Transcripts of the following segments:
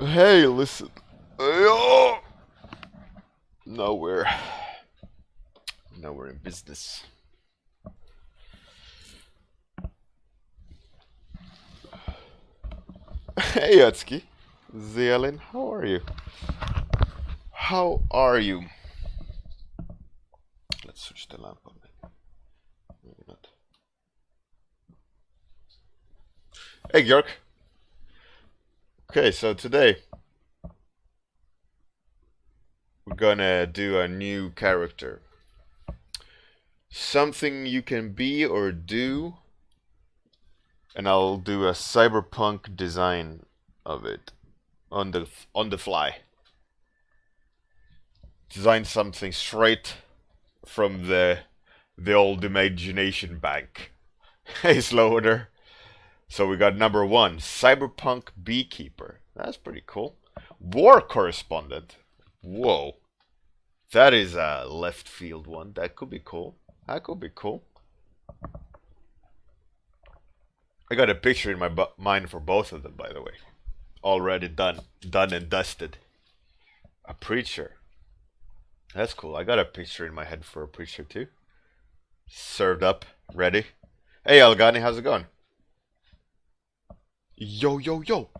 Hey, listen. Ayo! Nowhere. Nowhere in business. Hey, Yatsuki. Zealin, how are you? How are you? Let's switch the lamp on. Maybe not. Hey, Bjork. Okay, so today we're gonna do a new character. Something you can be or do, and I'll do a cyberpunk design of it on the fly. Design something straight from the old imagination bank. Hey, Slowder. So we got number one, cyberpunk beekeeper. That's pretty cool. War correspondent. Whoa, that is a left field one. That could be cool. That could be cool. I got a picture in my mind for both of them, by the way. Already done and dusted. A preacher. That's cool. I got a picture in my head for a preacher too. Served up, ready. Hey, Algani, how's it going? Yo, yo, yo.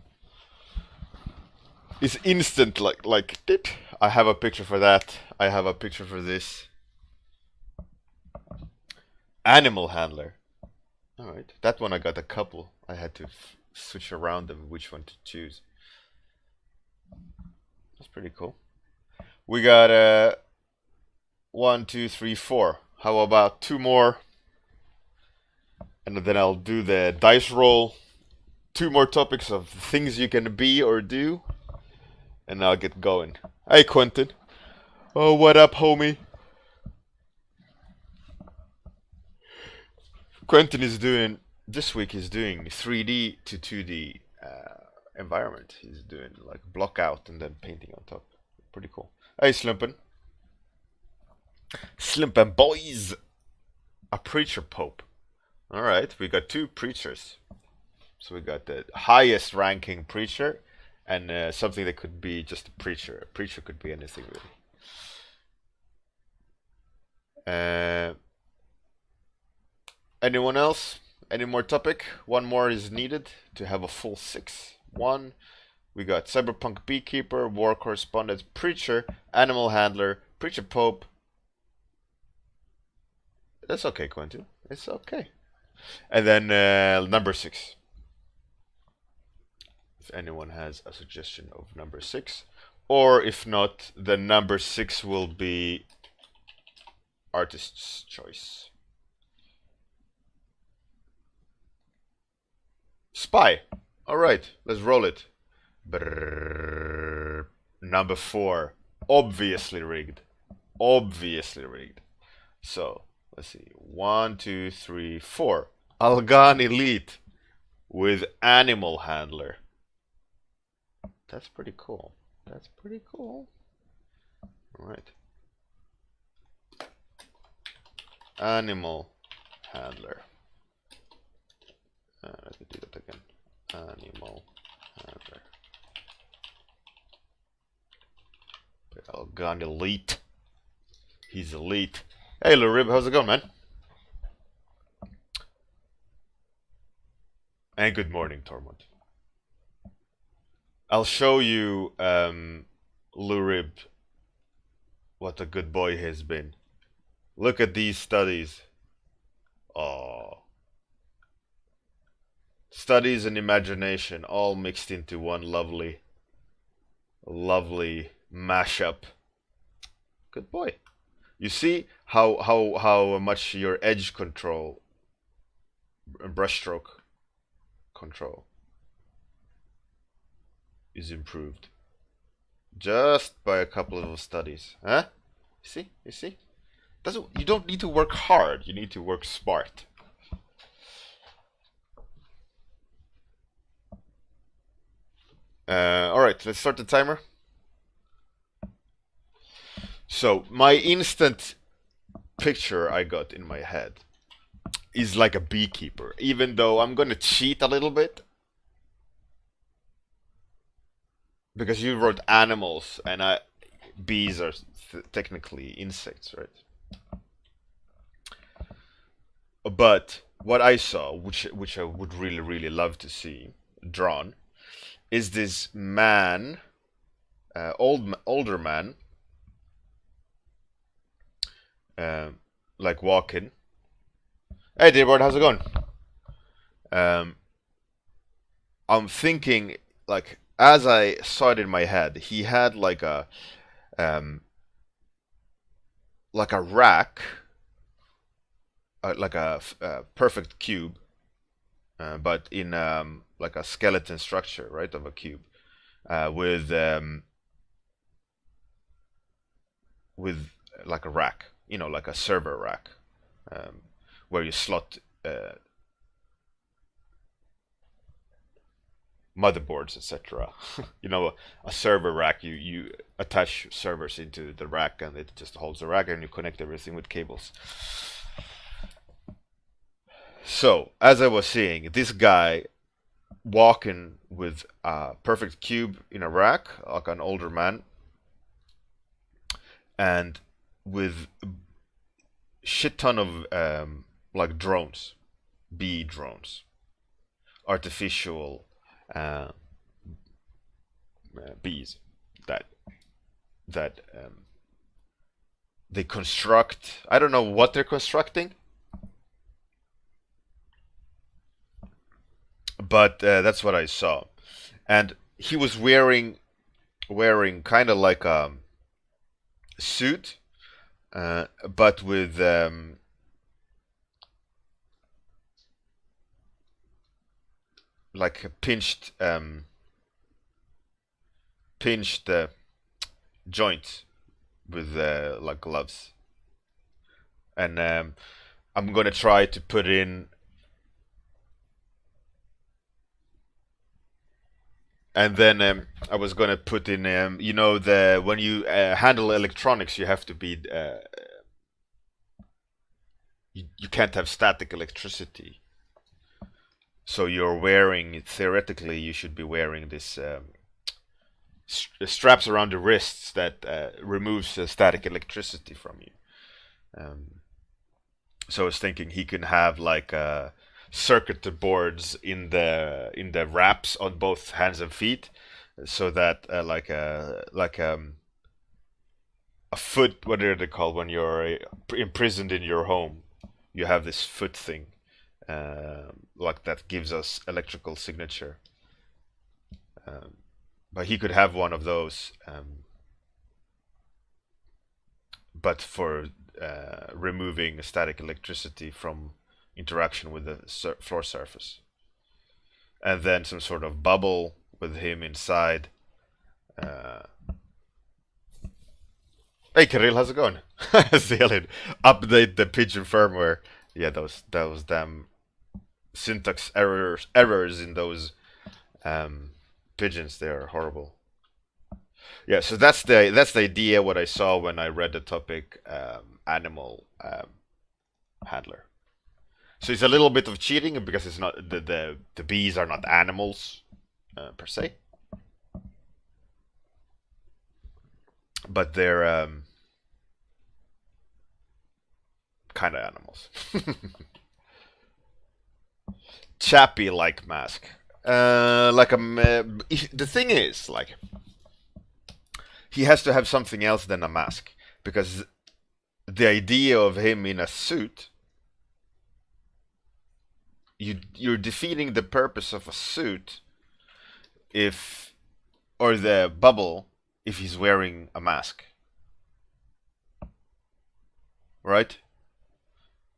It's instant, like dip. I have a picture for that. I have a picture for this. Animal handler. Alright, that one I got a couple. I had to switch around them which one to choose. That's pretty cool. We got 1, 2, 3, 4. How about 2 more? And then I'll do the dice roll. 2 more topics of things you can be or do. And I'll get going. Hey, Quentin. Oh, what up, homie? Quentin is doing, this week he's doing 3D to 2D environment. He's doing like block out and then painting on top. Pretty cool. Hey, Slimpin. Slimpin' boys! A preacher pope. Alright, we got 2 preachers. So we got the highest ranking preacher and something that could be just a preacher. A preacher could be anything really. Anyone else? Any more topic? 1 more is needed to have a full 6. 1. We got cyberpunk beekeeper, war correspondent, preacher, animal handler, preacher pope. That's okay, Quentin. It's okay. And then number 6. If anyone has a suggestion of number 6, or if not, the number 6 will be artist's choice. Spy. Alright, let's roll it. Brrr. Number 4. Obviously rigged. Obviously rigged. So, let's see. 1, 2, 3, 4. Algan Elite with animal handler. That's pretty cool. That's pretty cool. Alright. Animal handler. Let me do that again. Animal handler. Algan Elite. He's elite. Hey, Lil Rib, how's it going, man? And good morning, Tormund. I'll show you, Lurib, what a good boy he has been. Look at these studies. Oh. Studies and imagination all mixed into one lovely mashup. Good boy. You see how much your edge control and brushstroke control is improved just by a couple of studies, huh? You see? You don't need to work hard. You need to work smart. All right, let's start the timer. So my instant picture I got in my head is like a beekeeper, even though I'm gonna cheat a little bit. because you wrote animals, and bees are technically insects, right? But what I saw, which I would really love to see drawn, is this man, older man, uh, like walking. Hey, Dearborn, how's it going? Um, I'm thinking, like, as I saw it in my head, he had um, like a rack, like a perfect cube, but in like a skeleton structure, right, of a cube, with with like a rack, like a server rack, um, where you slot motherboards, etc. A server rack, you attach servers into the rack, and it just holds the rack, and you connect everything with cables. So, as I was saying, this guy walking with a perfect cube in a rack, like an older man, and with shit ton of like drones, bee drones, artificial uh, bees that they construct. I don't know what they're constructing, but that's what I saw. And he was wearing kind of like a suit, but with like pinched joints with like gloves. And I'm gonna try to put in. And then I was gonna put in, the when you handle electronics, you have to be, you can't have static electricity. So you're wearing, theoretically, you should be wearing this straps around the wrists that removes static electricity from you. So I was thinking he can have like circuit boards in the wraps on both hands and feet, so that a foot. What are they called when you're imprisoned in your home? You have this foot thing, like that gives us electrical signature. But he could have one of those, but for removing static electricity from interaction with the floor surface. And then some sort of bubble with him inside. Hey Kirill, how's it going? Zealid, update the pigeon firmware. Yeah, those damn syntax errors in those pigeons. They are horrible. Yeah, so that's the idea. What I saw when I read the topic, animal handler. So it's a little bit of cheating because it's not the bees are not animals per se, but they're kind of animals. Chappy like mask. The thing is, like, he has to have something else than a mask, because the idea of him in a suit, you're defeating the purpose of a suit if, or the bubble, if he's wearing a mask, right?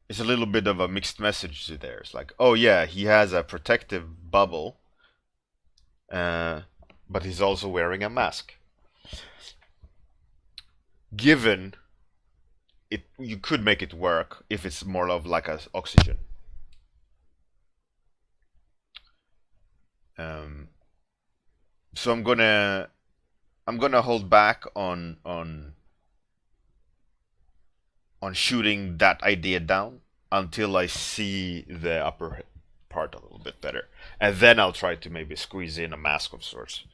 It's a little bit of a mixed message there. It's like, oh yeah, he has a protective bubble, but he's also wearing a mask. Given it, you could make it work if it's more of like a oxygen. So I'm gonna hold back on shooting that idea down until I see the upper part a little bit better, and then I'll try to maybe squeeze in a mask of sorts.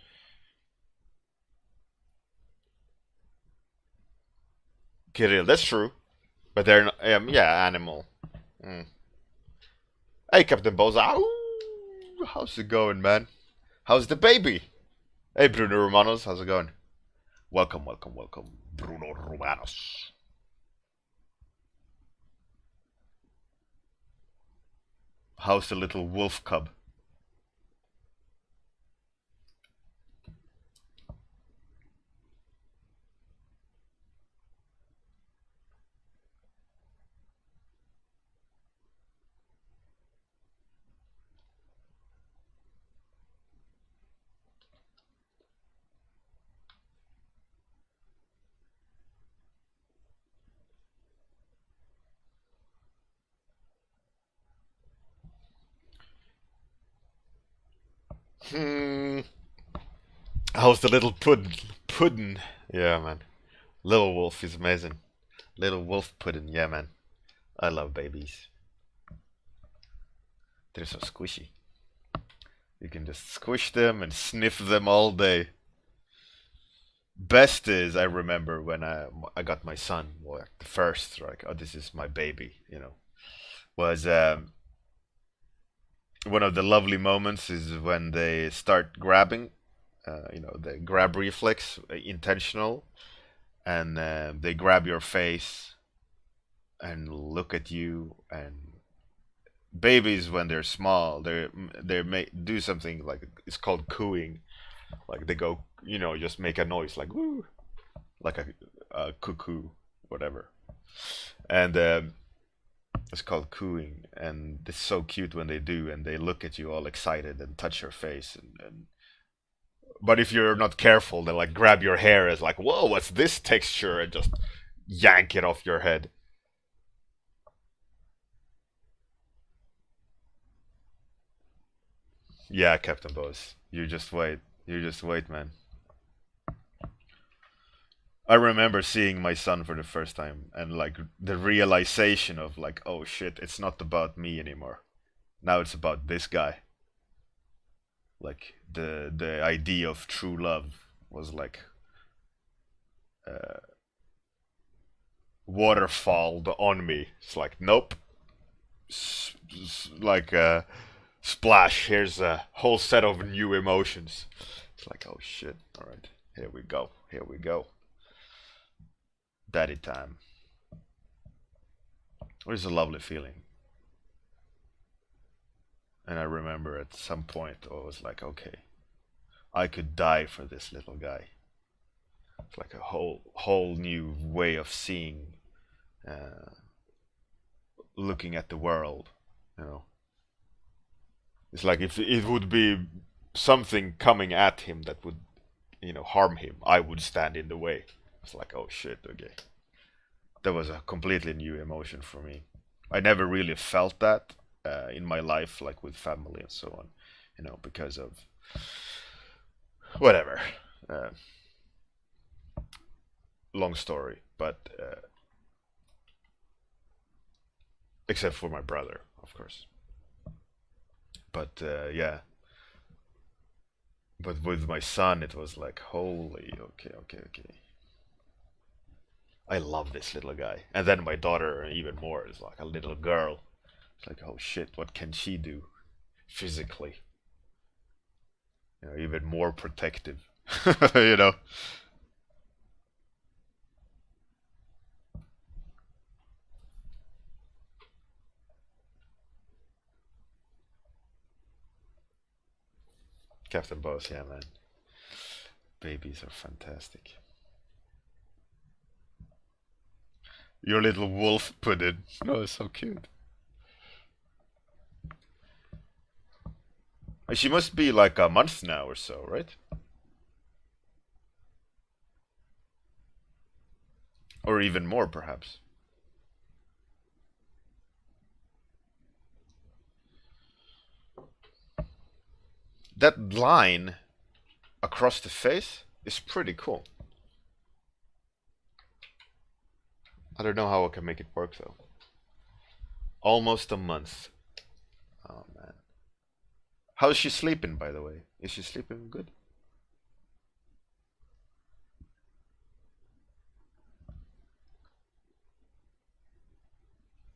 Kirill, that's true. But they're not, yeah, animal. Mm. Hey, Captain Boza. Ow! How's it going, man? How's the baby? Hey, Bruno Romanos. How's it going? Welcome, welcome, welcome, Bruno Romanos. How's the little wolf cub? Hmm. How's the little puddin? Puddin. Yeah, man. Little wolf is amazing. Little wolf puddin. Yeah, man. I love babies. They're so squishy. You can just squish them and sniff them all day. Best is I remember when I got my son, well, the first, like, oh, this is my baby, was one of the lovely moments is when they start grabbing, the grab reflex, intentional, and they grab your face and look at you. And babies, when they're small, they may do something like it's called cooing, like they go, just make a noise like woo, like a cuckoo, whatever, and it's called cooing, and it's so cute when they do, and they look at you all excited and touch your face, and but if you're not careful, they like grab your hair as like, whoa, what's this texture, and just yank it off your head. Yeah, Captain Boss, you just wait, man. I remember seeing my son for the first time and like the realization of like, oh shit, it's not about me anymore. Now it's about this guy. Like the idea of true love was like uh, waterfalled on me. It's like, nope. Like splash. Here's a whole set of new emotions. It's like, oh shit. All right, here we go. Here we go. Daddy time. It was a lovely feeling. And I remember at some point I was like, okay, I could die for this little guy. It's like a whole new way of seeing, uh, looking at the world. You know, it's like if it would be something coming at him that would, harm him, I would stand in the way. It's like, oh shit, okay. That was a completely new emotion for me. I never really felt that in my life, like with family and so on, because of whatever. Uh, Long story, but except for my brother, of course. But yeah, but with my son, it was like, holy, okay, okay, okay. I love this little guy. And then my daughter, even more, is like a little girl. It's like, oh shit, what can she do physically? Even more protective. you know. Captain Boss, yeah, man. Babies are fantastic. Your little wolf pudding. Oh, it's so cute. She must be like a month now or so, right? Or even more, perhaps. That line across the face is pretty cool. I don't know how I can make it work though. Almost a month. Oh man. How's she sleeping, by the way? Is she sleeping good?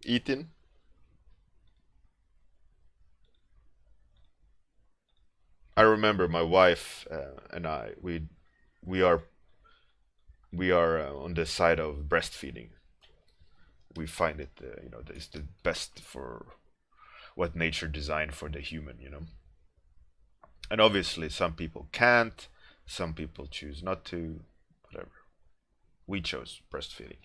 eating. I remember my wife and I. We are on the side of breastfeeding. We find it, it's the best for what nature designed for the human. And obviously, some people can't. Some people choose not to. Whatever. We chose breastfeeding,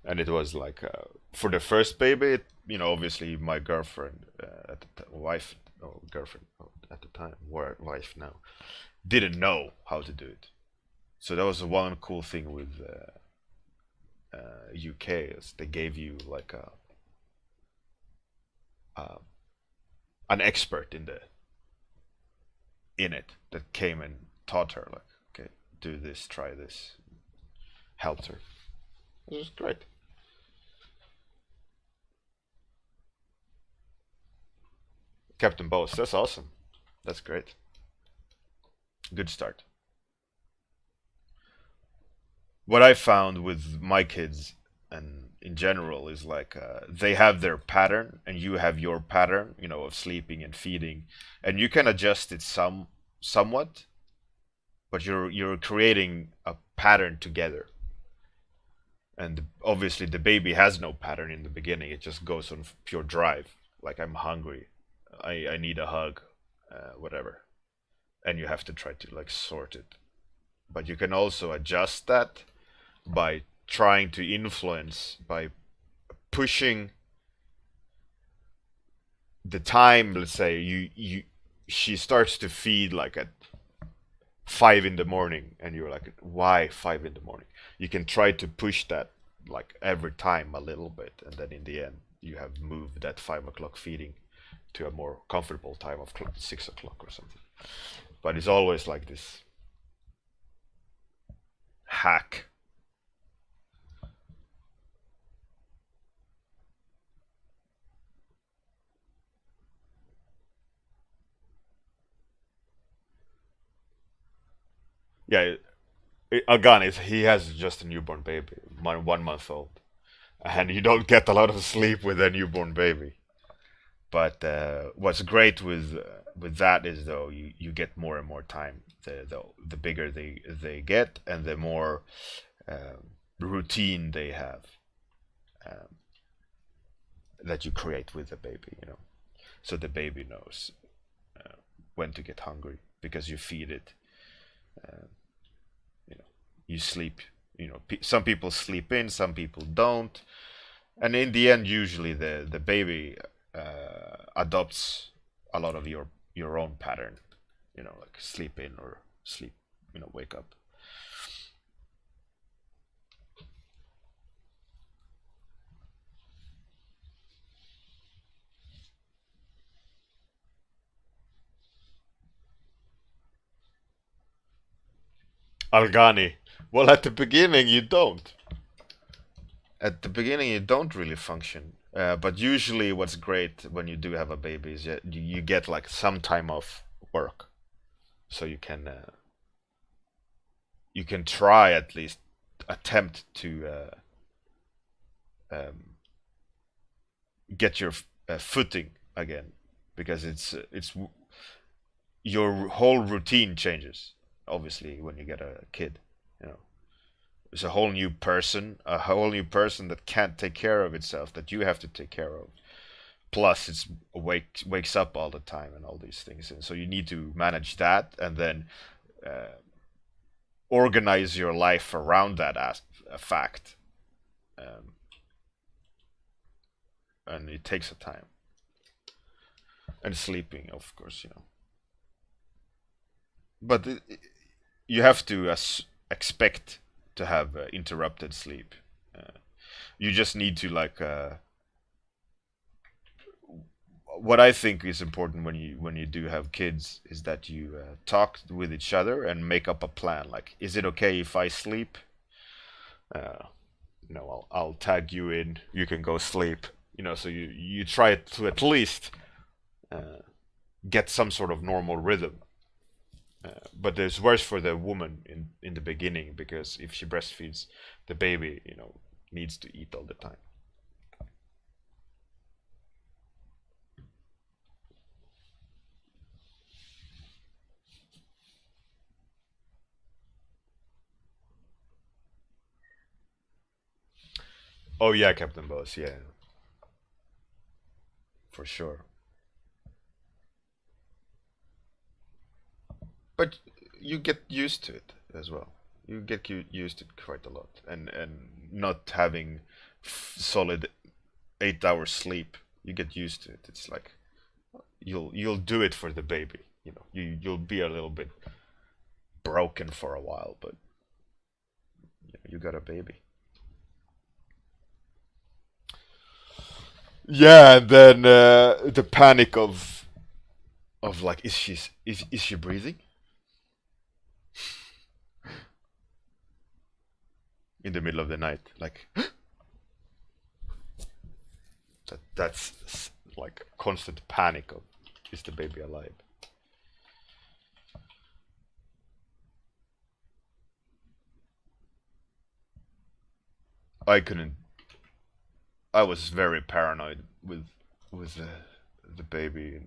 and it was like for the first baby. Obviously, my girlfriend at the wife, or girlfriend at the time, wife now, didn't know how to do it. So that was one cool thing with UK is they gave you like uh, an expert in it that came and taught her like, okay, do this, try this, helped her. It was great. Captain Boast, that's awesome. That's great. Good start. What I found with my kids and in general is like they have their pattern and you have your pattern, of sleeping and feeding, and you can adjust it somewhat, but you're creating a pattern together. And obviously the baby has no pattern in the beginning. It just goes on pure drive. Like I'm hungry, I need a hug, whatever, and you have to try to like sort it. But you can also adjust that by trying to influence, by pushing the time. Let's say she starts to feed like at 5 in the morning, and you're like, why 5 in the morning? You can try to push that like every time a little bit, and then in the end you have moved that 5 o'clock feeding to a more comfortable time of 6 o'clock or something. But it's always like this hack. Yeah, again, he has just a newborn baby, 1 month old, and you don't get a lot of sleep with a newborn baby. But what's great with that is though you get more and more time. The bigger they get, and the more routine they have um, that you create with the baby. So the baby knows uh, when to get hungry because you feed it. Uh, you know, you sleep. Some people sleep in, some people don't, and in the end, usually the baby adopts a lot of your own pattern. Like sleep in or sleep. Wake up. Algani. Well, at the beginning you don't. At the beginning you don't really function. But usually, what's great when you do have a baby is that you get like some time off work, so you can try at least attempt to um, get your footing again, because it's your whole routine changes. Obviously, when you get a kid, you know, it's a whole new person that can't take care of itself, that you have to take care of. Plus, it's wakes up all the time and all these things, and so you need to manage that, and then uh, organize your life around that as a fact. Um, and it takes a time. And sleeping, of course, but you have to expect to have interrupted sleep. Uh, you just need to like what I think is important when you do have kids is that you talk with each other and make up a plan. Like, is it okay if I sleep? Uh, I'll tag you in. You can go sleep. So you try to at least uh, get some sort of normal rhythm. But it's worse for the woman in the beginning, because if she breastfeeds, the baby, needs to eat all the time. Oh yeah, Captain Boss. Yeah, for sure. But you get used to it as well. You get used to it quite a lot, and not having solid 8 hours sleep, you get used to it. It's like you'll do it for the baby. You know, you'll be a little bit broken for a while, but you got a baby. Yeah, and then the panic of like, is she breathing in the middle of the night? Like that's like constant panic of, is the baby alive? I couldn't. I was very paranoid with the baby,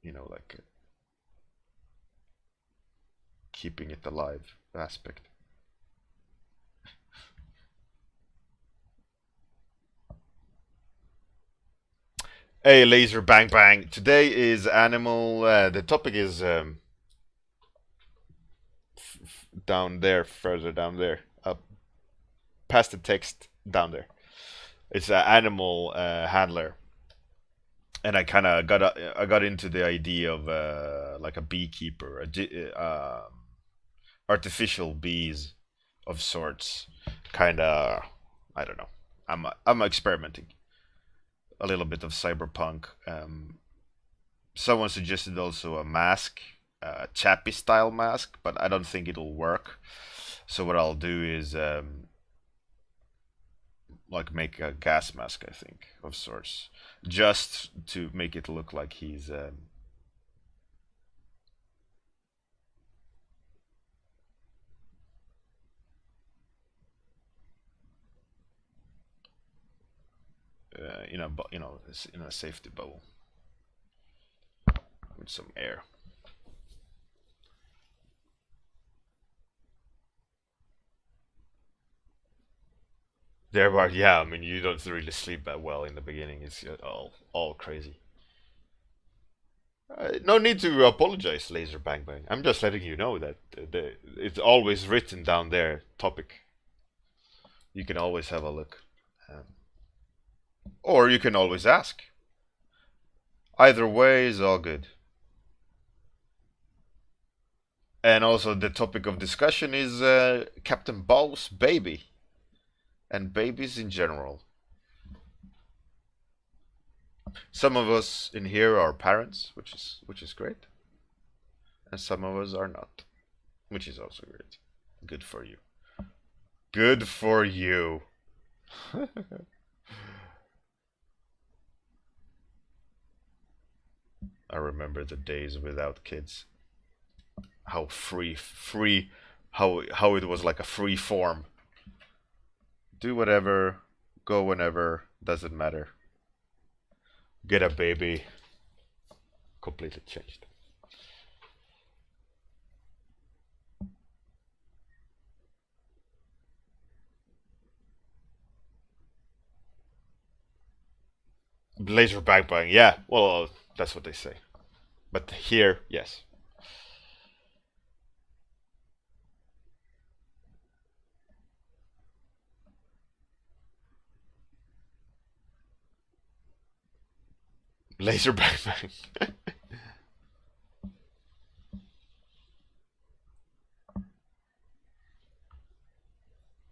and like keeping it alive aspect. Hey, laser bang bang. Today is animal. The topic is down there, further down there, up past the text down there. It's an animal handler, and I got into the idea of like a beekeeper, artificial bees of sorts. Kind of, I don't know. I'm experimenting a little bit of cyberpunk. Someone suggested also a mask, a chappy style mask, but I don't think it'll work. So what I'll do is like make a gas mask, I think, of sorts, just to make it look like he's in a safety bubble with some air. Thereby, yeah, I mean, you don't really sleep that well in the beginning. It's all crazy. No need to apologize, Laser Bang Bang. I'm just letting you know that it's always written down there. Topic. You can always have a look, or you can always ask. Either way is all good. And also, the topic of discussion is Captain Ball's baby and babies in general. Some of us in here are parents, which is great, and some of us are not, which is also great. Good for you. Good for you. I remember the days without kids. How free, how it was like a free form. Do whatever, go whenever, doesn't matter. Get a baby. Completely changed. Laser bang bang, yeah. Well, that's what they say. But here, yes. Laser bang bang.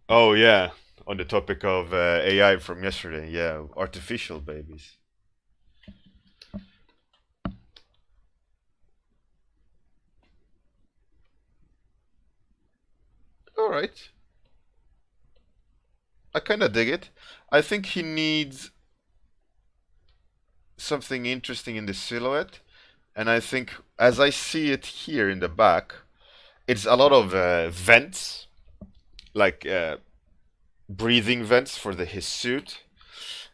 Oh yeah, on the topic of AI from yesterday, yeah, artificial babies. All right, I kind of dig it. I think he needs something interesting in the silhouette, and I think as I see it here in the back, it's a lot of vents, like breathing vents for his suit.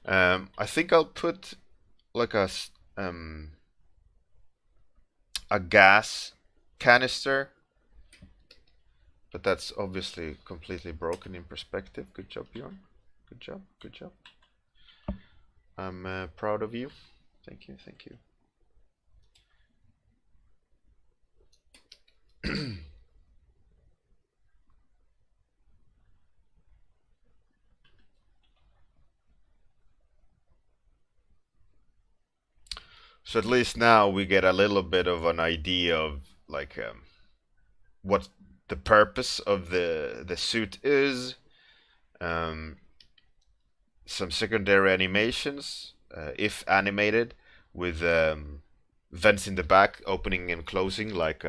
I think I'll put like a gas canister, but that's obviously completely broken in perspective. Good job, Bjorn. Good job. Good job. I'm proud of you. Thank you. Thank you. So at least now we get a little bit of an idea of like what the purpose of the suit is. Um, some secondary animations, if animated, with vents in the back opening and closing like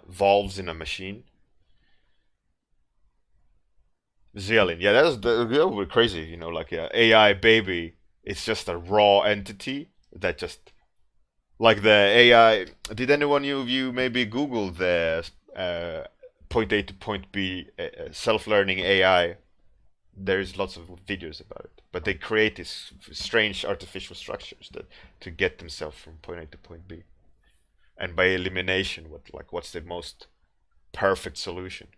valves in a machine. Zillion, yeah, that would be crazy. You know, like a AI baby. It's just a raw entity that just like the AI. Did anyone of you maybe Google the point A to point B self-learning AI? There's lots of videos about it, but they create these strange artificial structures that to get themselves from point A to point B, and by elimination, what's the most perfect solution?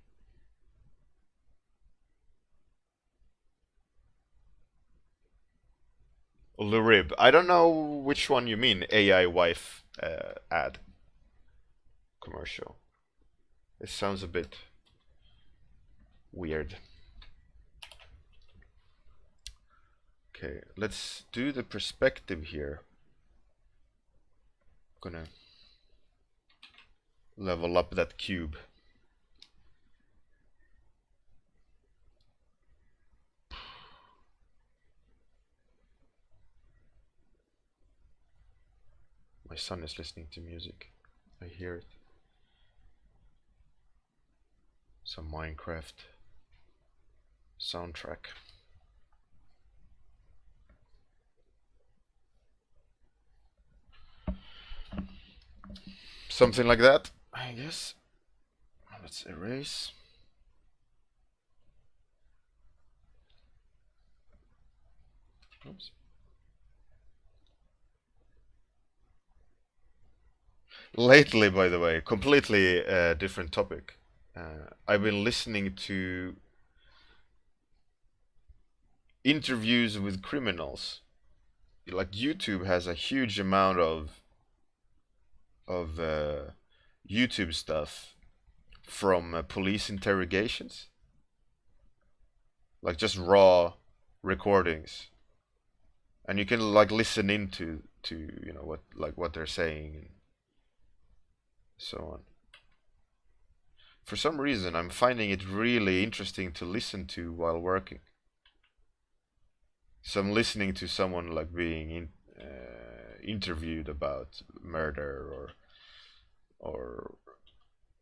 Lurib. I don't know which one you mean. AI wife ad commercial. It sounds a bit weird. Okay, let's do the perspective here. Gonna level up that cube. My son is listening to music. I hear it. Some Minecraft soundtrack. Something like that, I guess. Let's erase. Oops. Lately, by the way, completely different topic. I've been listening to interviews with criminals. Like YouTube has a huge amount of YouTube stuff from police interrogations, like just raw recordings, and you can like listen into you know what they're saying and so on. For some reason, I'm finding it really interesting to listen to while working. So I'm listening to someone like being interviewed about murder or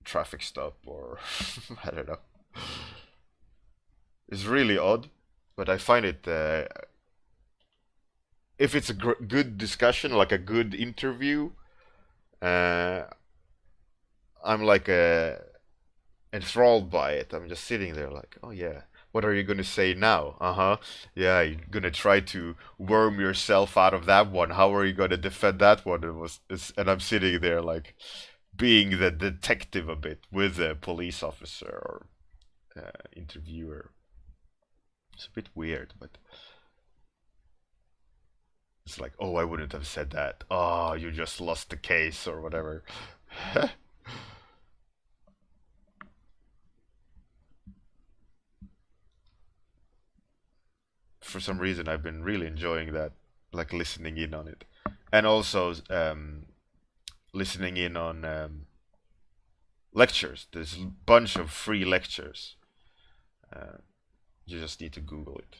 traffic stop or I don't know. It's really odd, but I find it if it's a good discussion, like a good interview, uh, I'm like enthralled by it. I'm just sitting there like, oh yeah, what are you gonna say now? Uh-huh. Yeah, you're gonna try to worm yourself out of that one. How are you gonna defend that one? And I'm sitting there like being the detective a bit with a police officer or interviewer. It's a bit weird, but it's like, oh, I wouldn't have said that. Oh, you just lost the case or whatever. For some reason, I've been really enjoying that, like listening in on it, and also listening in on lectures. There's a bunch of free lectures. Uh, you just need to Google it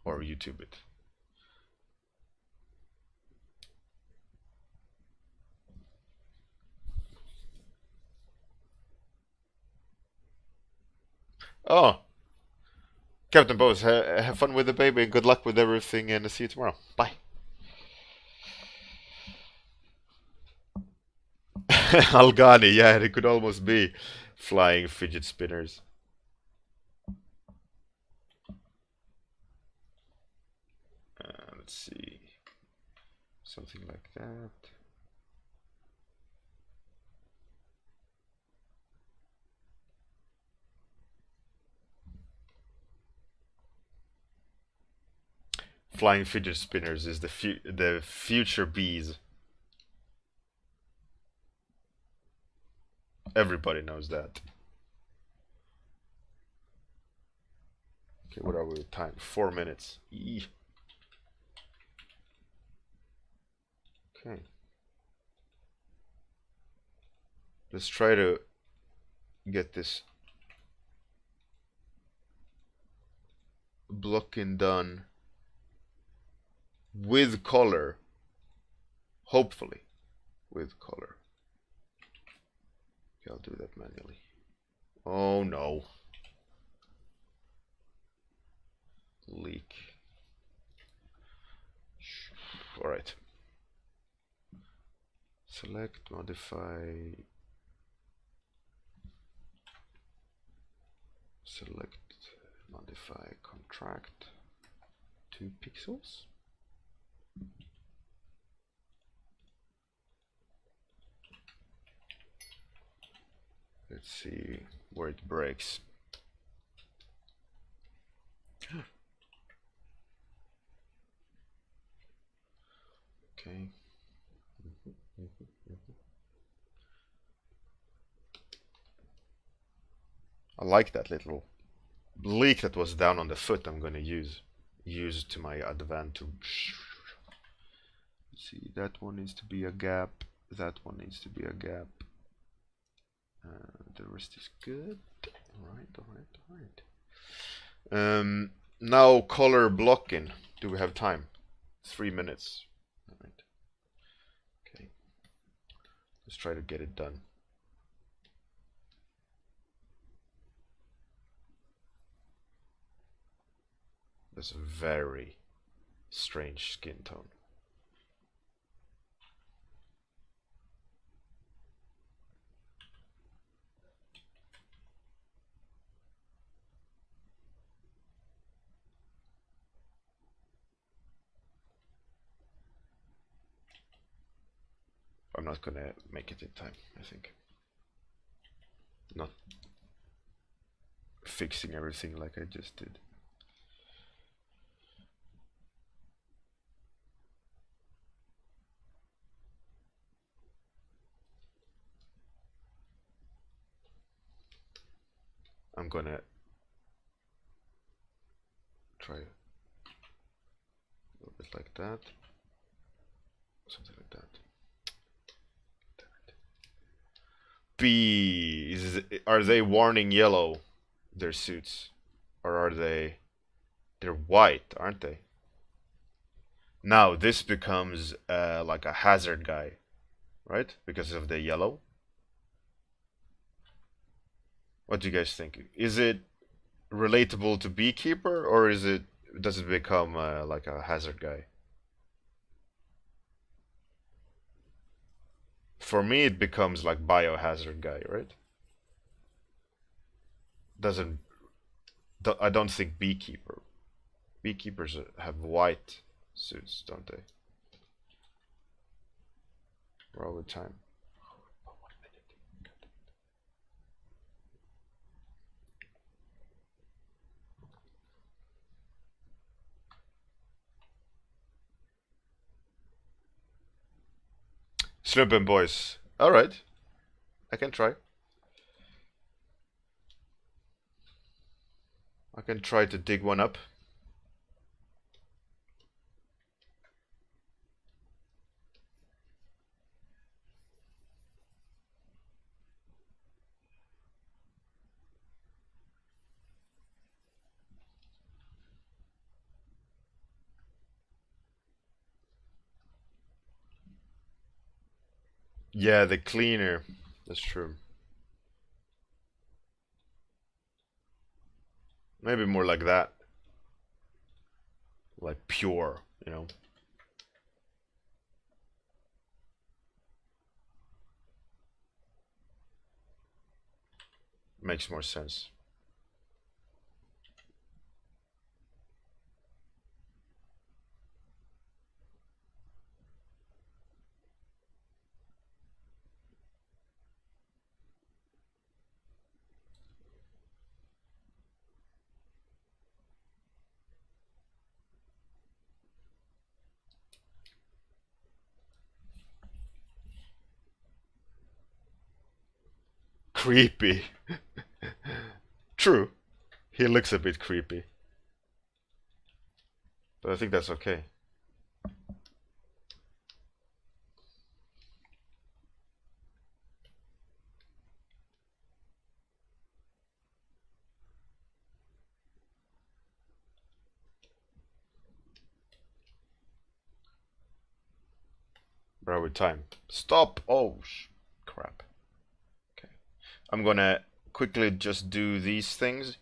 or YouTube it. Oh, Captain Bose, have fun with the baby and good luck with everything, and see you tomorrow. Bye. Algani, yeah, it could almost be flying fidget spinners. Let's see. Something like that. Flying fidget spinners is the future bees. Everybody knows that. Okay, what are we with time? 4 minutes. Eee. Okay. Let's try to get this blocking done with color. Hopefully with color. Okay, I'll do that manually. Oh no. Leak. Alright. Select, modify. Select, modify, contract. 2 pixels. Let's see where it breaks. Okay. I like that little leak that was down on the foot. I'm gonna use to my advantage. Let's see, that one needs to be a gap. That one needs to be a gap. The rest is good. Alright. Now color blocking. Do we have time? 3 minutes. Alright. Okay. Let's try to get it done. That's a very strange skin tone. I'm not gonna make it in time, I think. Not fixing everything like I just did. I'm gonna try a little bit like that. Something like that. Bees, are they warning yellow, their suits? Or are they... They're white, aren't they? Now this becomes like a hazard guy, right? Because of the yellow. What do you guys think? Is it relatable to beekeeper, or does it become like a hazard guy? For me, it becomes like biohazard guy, right? Doesn't I don't think beekeeper. Beekeepers have white suits, don't they? We're all the time. Slippin' boys. Alright. I can try. I can try to dig one up. Yeah, the cleaner. That's true. Maybe more like that. Like pure, you know. Makes more sense. creepy. True. He looks a bit creepy. But I think that's okay. We're with time. Stop! Oh, crap. Okay. I'm gonna quickly just do these things.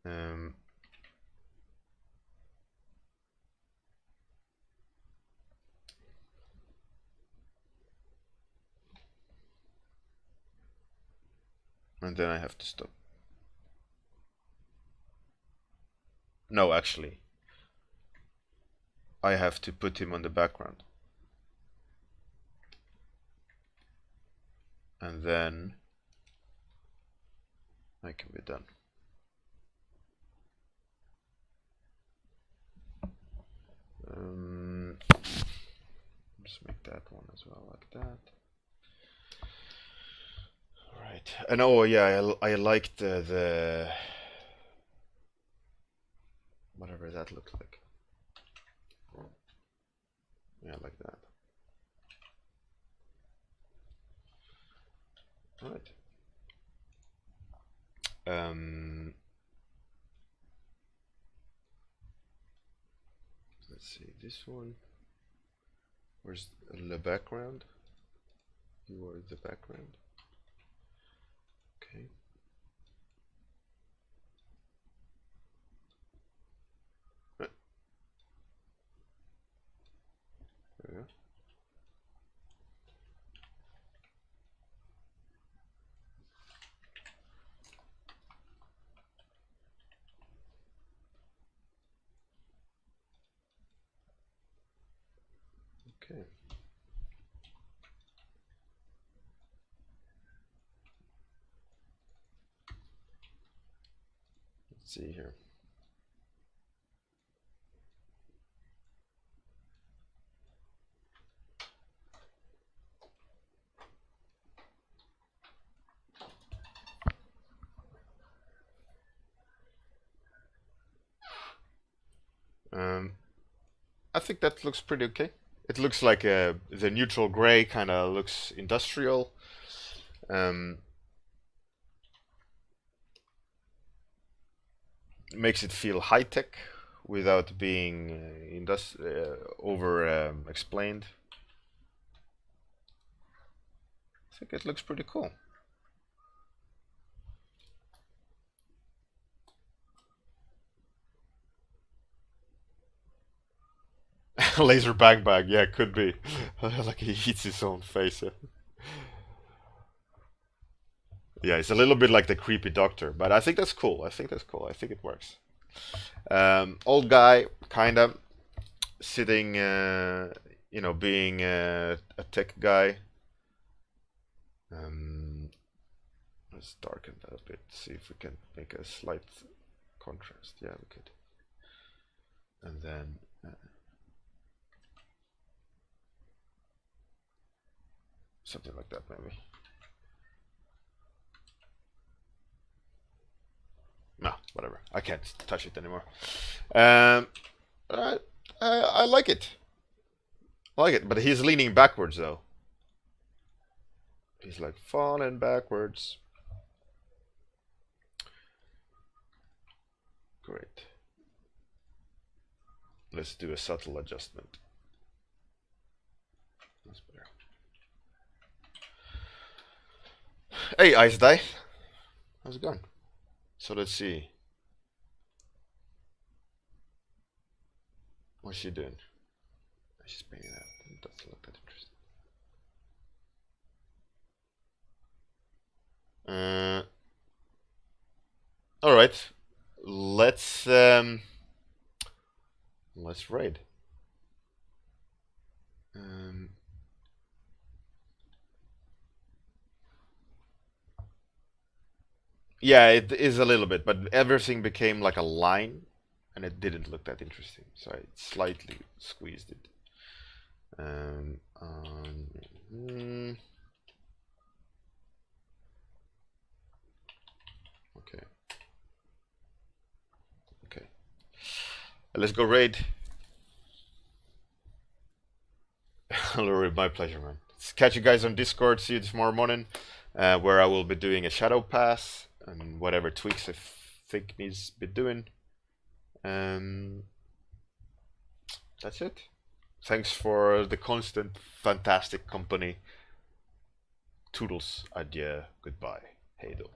And then I have to stop. No, actually. I have to put him on the background. And then I can be done. Just make that one as well, like that. Right. And oh yeah, I liked the whatever that looked like. Yeah, like that. All right. Let's see this one. Where's the background? You are the background. Okay. There we go. Okay. Let's see here. I think that looks pretty okay. It looks like the neutral gray kind of looks industrial. Makes it feel high tech without being over explained. I think it looks pretty cool. Laser bang bang, yeah, could be. Like he eats his own face. Yeah, it's a little bit like the creepy doctor, but I think that's cool. I think that's cool. I think it works. Old guy, kinda sitting, being a tech guy. Let's darken that a bit. See if we can make a slight contrast. Yeah, we could. And then something like that, maybe. No, whatever. I can't touch it anymore. I like it. I like it, but he's leaning backwards though. He's like falling backwards. Great. Let's do a subtle adjustment. That's better. Hey, Ice Die. How's it going? So let's see. What's she doing? She's painting that. It doesn't look that interesting. All right. Let's raid. Yeah, it is a little bit, but everything became like a line, and it didn't look that interesting. So I slightly squeezed it. Let's go raid. Hurri, my pleasure, man. Catch you guys on Discord. See you tomorrow morning, where I will be doing a shadow pass and whatever tweaks I think needs to be doing. That's it. Thanks for the constant fantastic company. Toodles, adieu, goodbye, hej då.